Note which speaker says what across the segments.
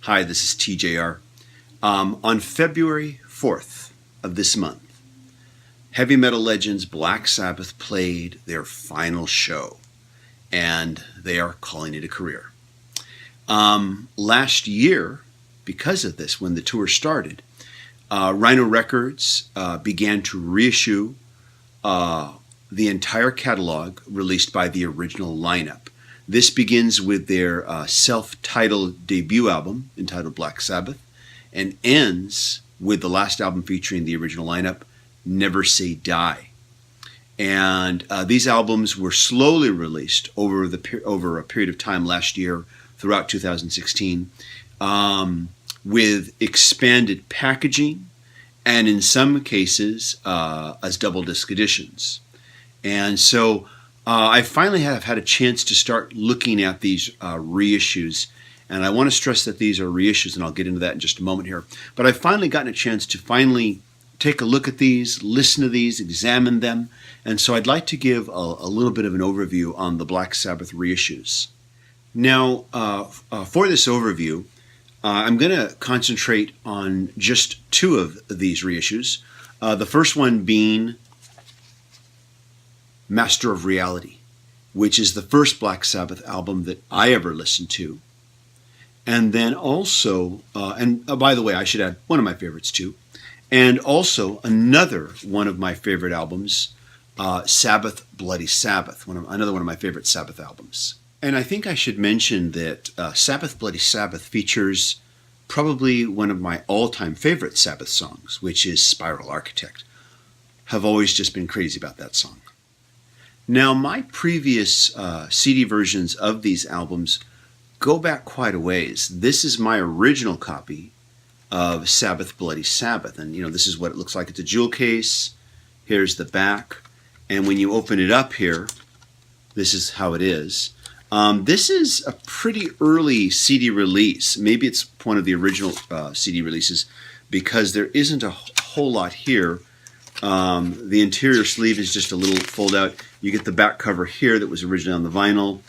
Speaker 1: Hi, this is TJR. On February 4th of this month, heavy metal legends Black Sabbath played their final show, and they are calling it a career. Last year, because of this, when the tour started, Rhino Records began to reissue the entire catalog released by the original lineup. This begins with their self-titled debut album entitled Black Sabbath and ends with the last album featuring the original lineup, Never Say Die. And these albums were slowly released over a period of time last year throughout 2016 with expanded packaging and in some cases as double disc editions. And so I finally have had a chance to start looking at these reissues, and I want to stress that these are reissues, and I'll get into that in just a moment here. But I've finally gotten a chance to finally take a look at these, listen to these, examine them, and so I'd like to give a little bit of an overview on the Black Sabbath reissues. Now, for this overview, I'm going to concentrate on just two of these reissues, the first one being Master of Reality, which is the first Black Sabbath album that I ever listened to. And then also, by the way, I should add one of my favorites too, and also another one of my favorite albums, Sabbath Bloody Sabbath, another one of my favorite Sabbath albums. And I think I should mention that Sabbath Bloody Sabbath features probably one of my all-time favorite Sabbath songs, which is Spiral Architect. Have always just been crazy about that song. Now, my previous CD versions of these albums go back quite a ways. This is my original copy of Sabbath Bloody Sabbath. And, this is what it looks like. It's a jewel case. Here's the back. And when you open it up here, this is how it is. This is a pretty early CD release. Maybe it's one of the original CD releases because there isn't a whole lot here. The interior sleeve is just a little fold out. You get the back cover here that was originally on the vinyl.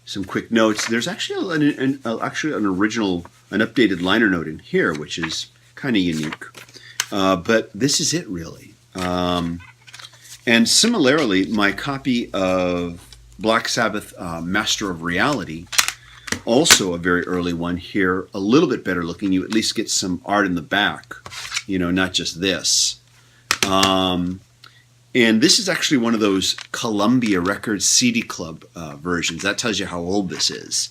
Speaker 1: Some quick notes. There's actually an updated liner note in here, which is kind of unique. But this is it, really. And similarly, my copy of Black Sabbath Master of Reality, also a very early one here, a little bit better looking. You at least get some art in the back, not just this. And this is actually one of those Columbia Records CD Club versions. That tells you how old this is.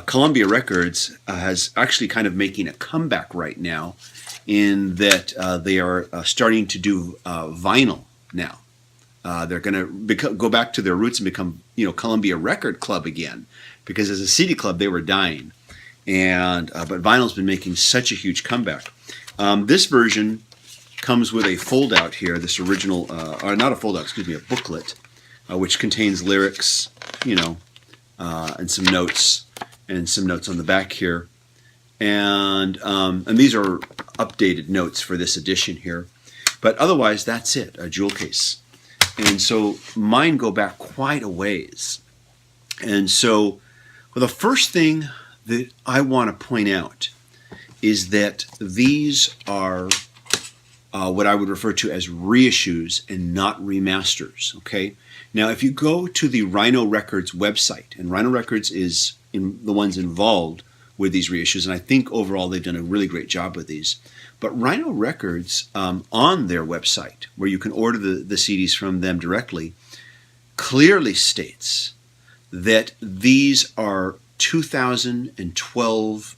Speaker 1: Columbia Records has actually kind of making a comeback right now in that they are starting to do vinyl now. They're going to go back to their roots and become, Columbia Record Club again, because as a CD club they were dying, but vinyl's been making such a huge comeback. This version comes with a fold-out here. This original, or not a fold-out, excuse me, a booklet, which contains lyrics, and some notes on the back here, and these are updated notes for this edition here. But otherwise, that's it, a jewel case. And so mine go back quite a ways. And so the first thing that I want to point out is that these are what I would refer to as reissues and not remasters. Okay. Now, if you go to the Rhino Records website, and Rhino Records is the ones involved with these reissues, and I think overall they've done a really great job with these. But Rhino Records, on their website, where you can order the CDs from them directly, clearly states that these are 2012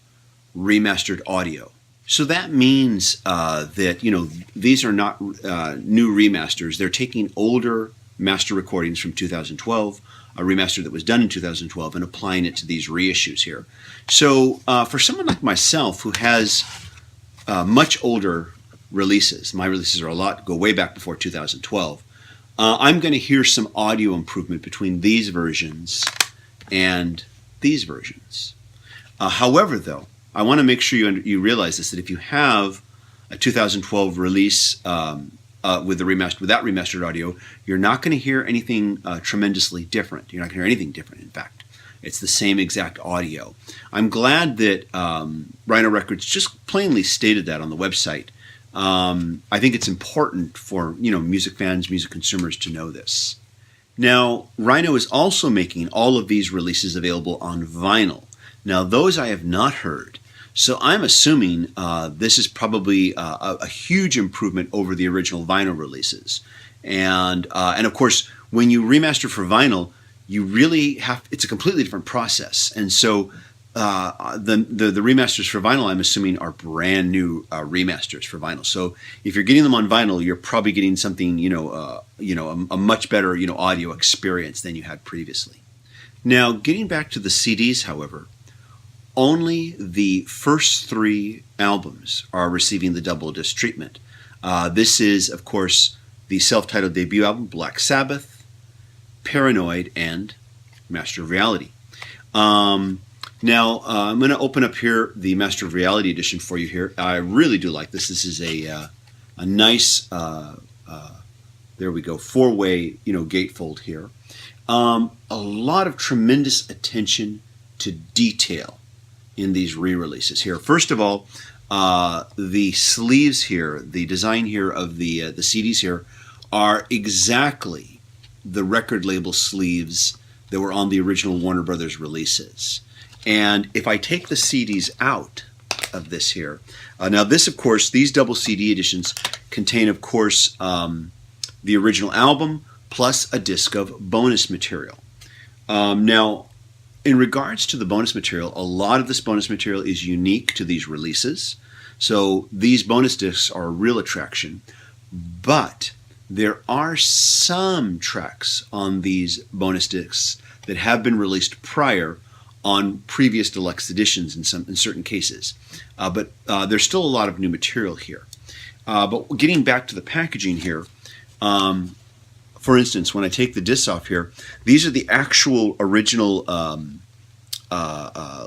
Speaker 1: remastered audio. So that means that, these are not new remasters. They're taking older master recordings from 2012, a remaster that was done in 2012, and applying it to these reissues here. So for someone like myself who has much older releases, my releases go way back before 2012, I'm going to hear some audio improvement between these versions and these versions. However, though, I want to make sure you realize this, that if you have a 2012 release with that remastered audio, you're not going to hear anything tremendously different. You're not going to hear anything different, in fact. It's the same exact audio. I'm glad that Rhino Records just plainly stated that on the website. I think it's important for music fans, music consumers to know this. Now, Rhino is also making all of these releases available on vinyl. Now, those I have not heard. So I'm assuming this is probably a huge improvement over the original vinyl releases. And of course, when you remaster for vinyl, you really it's a completely different process. And so the remasters for vinyl, I'm assuming, are brand new remasters for vinyl. So if you're getting them on vinyl, you're probably getting something, a much better, audio experience than you had previously. Now, getting back to the CDs, however, only the first 3 albums are receiving the double disc treatment. This is, of course, the self-titled debut album, Black Sabbath, Paranoid, and Master of Reality. Now, I'm going to open up here the Master of Reality edition for you here. I really do like this. This is a nice, there we go, 4-way, gatefold here. A lot of tremendous attention to detail in these re-releases here. First of all, the sleeves here, the design here of the CDs here, are exactly the record label sleeves that were on the original Warner Brothers releases. And if I take the CDs out of this here, now this, of course, these double CD editions contain, of course, the original album plus a disc of bonus material. Now, in regards to the bonus material, a lot of this bonus material is unique to these releases. So these bonus discs are a real attraction. But there are some tracks on these bonus discs that have been released prior on previous deluxe editions in certain cases. But there's still a lot of new material here. But getting back to the packaging here, for instance, when I take the discs off here, these are the actual original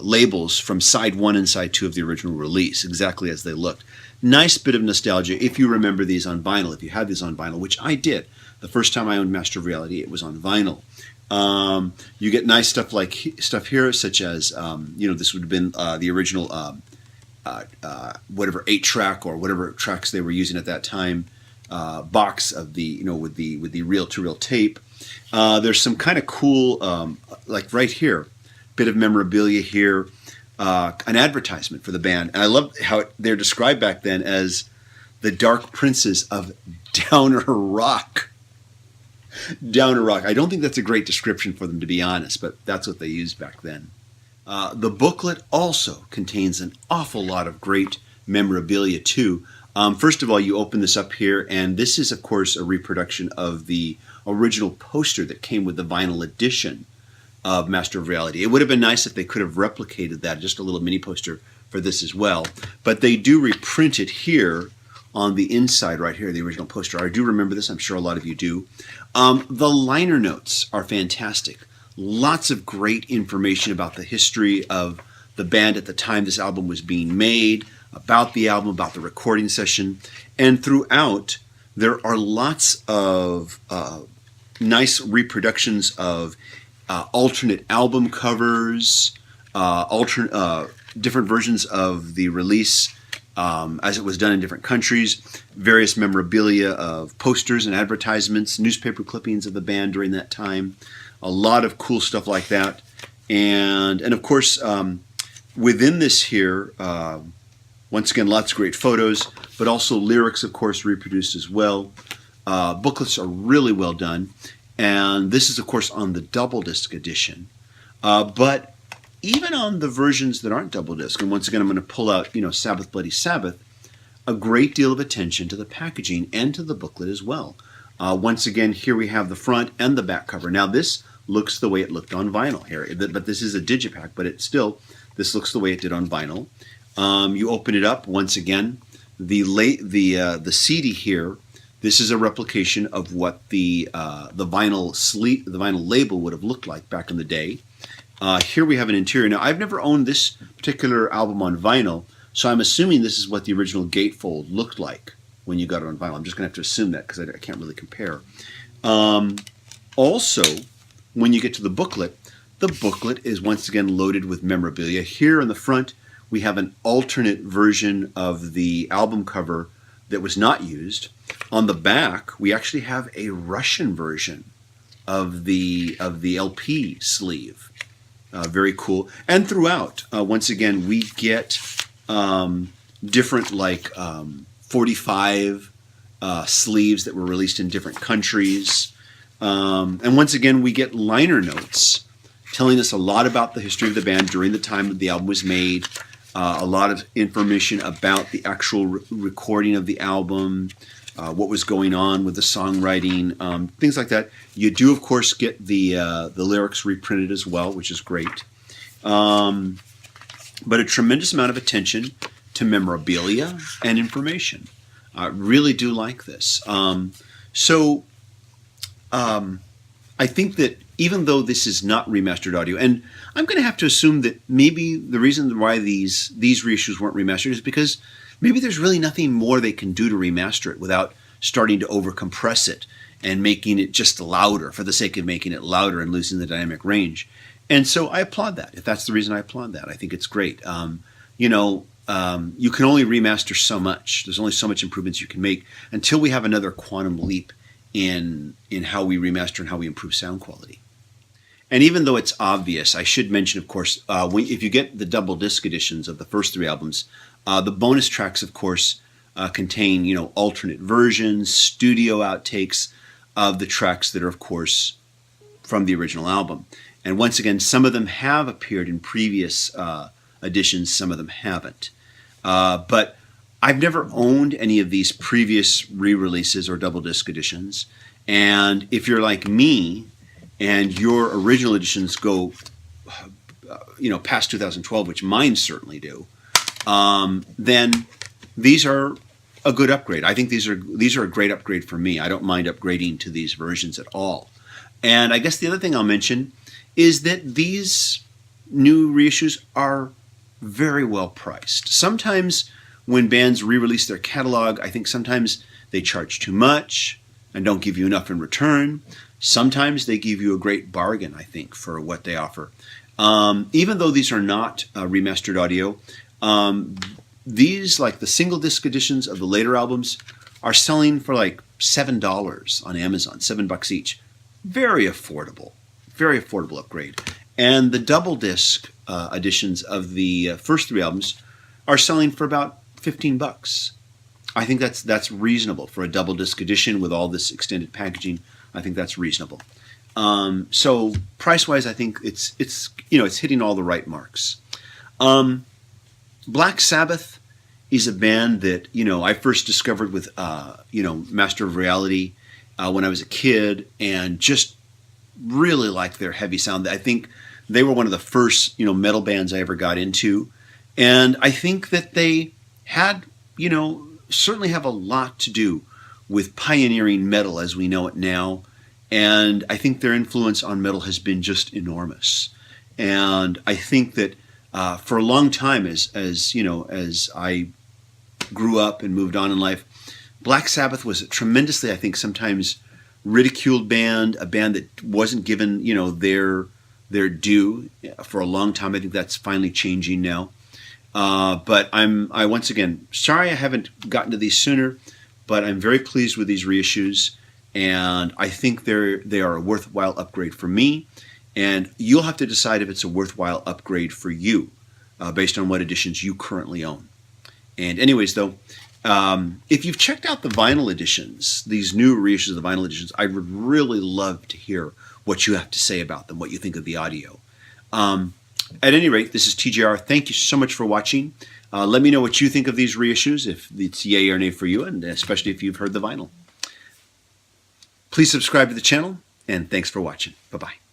Speaker 1: labels from side 1 and side 2 of the original release, exactly as they looked. Nice bit of nostalgia if you remember these on vinyl, if you had these on vinyl, which I did. The first time I owned Master of Reality, it was on vinyl. You get nice stuff here, such as, this would have been the original whatever 8-track or whatever tracks they were using at that time, box of the, with the reel-to-reel tape. There's some kind of cool, like right here, bit of memorabilia here, an advertisement for the band. And I love how they're described back then as the Dark Princes of Downer Rock. Downer Rock. I don't think that's a great description for them, to be honest, but that's what they used back then. The booklet also contains an awful lot of great memorabilia, too. First of all, you open this up here, and this is, of course, a reproduction of the original poster that came with the vinyl edition of Master of Reality. It would have been nice if they could have replicated that, just a little mini poster for this as well. But they do reprint it here on the inside right here, the original poster. I do remember this. I'm sure a lot of you do. The liner notes are fantastic. Lots of great information about the history of the band at the time this album was being made, about the album, about the recording session. And throughout, there are lots of nice reproductions of alternate album covers, different versions of the release as it was done in different countries, various memorabilia of posters and advertisements, newspaper clippings of the band during that time, a lot of cool stuff like that. And of course, within this here, once again, lots of great photos, but also lyrics, of course, reproduced as well. Booklets are really well done. And this is, of course, on the double disc edition. But even on the versions that aren't double disc, and once again, I'm going to pull out, Sabbath Bloody Sabbath, a great deal of attention to the packaging and to the booklet as well. Once again, here we have the front and the back cover. Now, this looks the way it looked on vinyl here, but this is a digipack, but this looks the way it did on vinyl. You open it up, once again, the CD here. This is a replication of what the vinyl label would have looked like back in the day. Here we have an interior. Now, I've never owned this particular album on vinyl, so I'm assuming this is what the original gatefold looked like when you got it on vinyl. I'm just going to have to assume that because I can't really compare. Also, when you get to the booklet, The booklet is once again loaded with memorabilia. Here in the front, we have an alternate version of the album cover that was not used. On the back, we actually have a Russian version of the LP sleeve. Very cool. And throughout, once again, we get different 45 sleeves that were released in different countries. And once again, we get liner notes telling us a lot about the history of the band during the time that the album was made, a lot of information about the actual recording of the album, what was going on with the songwriting, things like that. You do, of course, get the lyrics reprinted as well, which is great. But a tremendous amount of attention to memorabilia and information. I really do like this. I think that even though this is not remastered audio, and I'm going to have to assume that maybe the reason why these reissues weren't remastered is because maybe there's really nothing more they can do to remaster it without starting to overcompress it and making it just louder for the sake of making it louder and losing the dynamic range. And so I applaud that. If that's the reason, I applaud that. I think it's great. You can only remaster so much. There's only so much improvements you can make until we have another quantum leap in how we remaster and how we improve sound quality. And even though it's obvious, I should mention, of course, if you get the double disc editions of the first 3 albums, the bonus tracks, of course, contain alternate versions, studio outtakes of the tracks that are, of course, from the original album. And once again, some of them have appeared in previous editions, some of them haven't. But I've never owned any of these previous re-releases or double disc editions. And if you're like me and your original editions go past 2012, which mine certainly do, then these are a good upgrade. I think these are a great upgrade for me. I don't mind upgrading to these versions at all. And I guess the other thing I'll mention is that these new reissues are very well priced. Sometimes when bands re-release their catalog, I think sometimes they charge too much and don't give you enough in return. Sometimes they give you a great bargain, I think, for what they offer. Even though these are not remastered audio, these, like the single disc editions of the later albums, are selling for like $7 on Amazon, $7 each. Very affordable upgrade. And the double disc editions of the first 3 albums are selling for about $15. I think that's reasonable for a double disc edition with all this extended packaging. I think that's reasonable. So price-wise, I think it's hitting all the right marks. Black Sabbath is a band that I first discovered with Master of Reality when I was a kid, and just really liked their heavy sound. I think they were one of the first metal bands I ever got into, and I think that they had certainly have a lot to do with pioneering metal as we know it now. And I think their influence on metal has been just enormous. And I think that for a long time, as I grew up and moved on in life, Black Sabbath was a tremendously, I think, sometimes ridiculed band, a band that wasn't given their due for a long time. I think that's finally changing now. But I once again, sorry I haven't gotten to these sooner, but I'm very pleased with these reissues, and I think they are a worthwhile upgrade for me, and you'll have to decide if it's a worthwhile upgrade for you based on what editions you currently own. And anyways, though, if you've checked out the vinyl editions, these new reissues of the vinyl editions, I would really love to hear what you have to say about them, what you think of the audio. At any rate, this is TJR. Thank you so much for watching. Let me know what you think of these reissues, if it's yay or nay for you, and especially if you've heard the vinyl. Please subscribe to the channel, and thanks for watching. Bye-bye.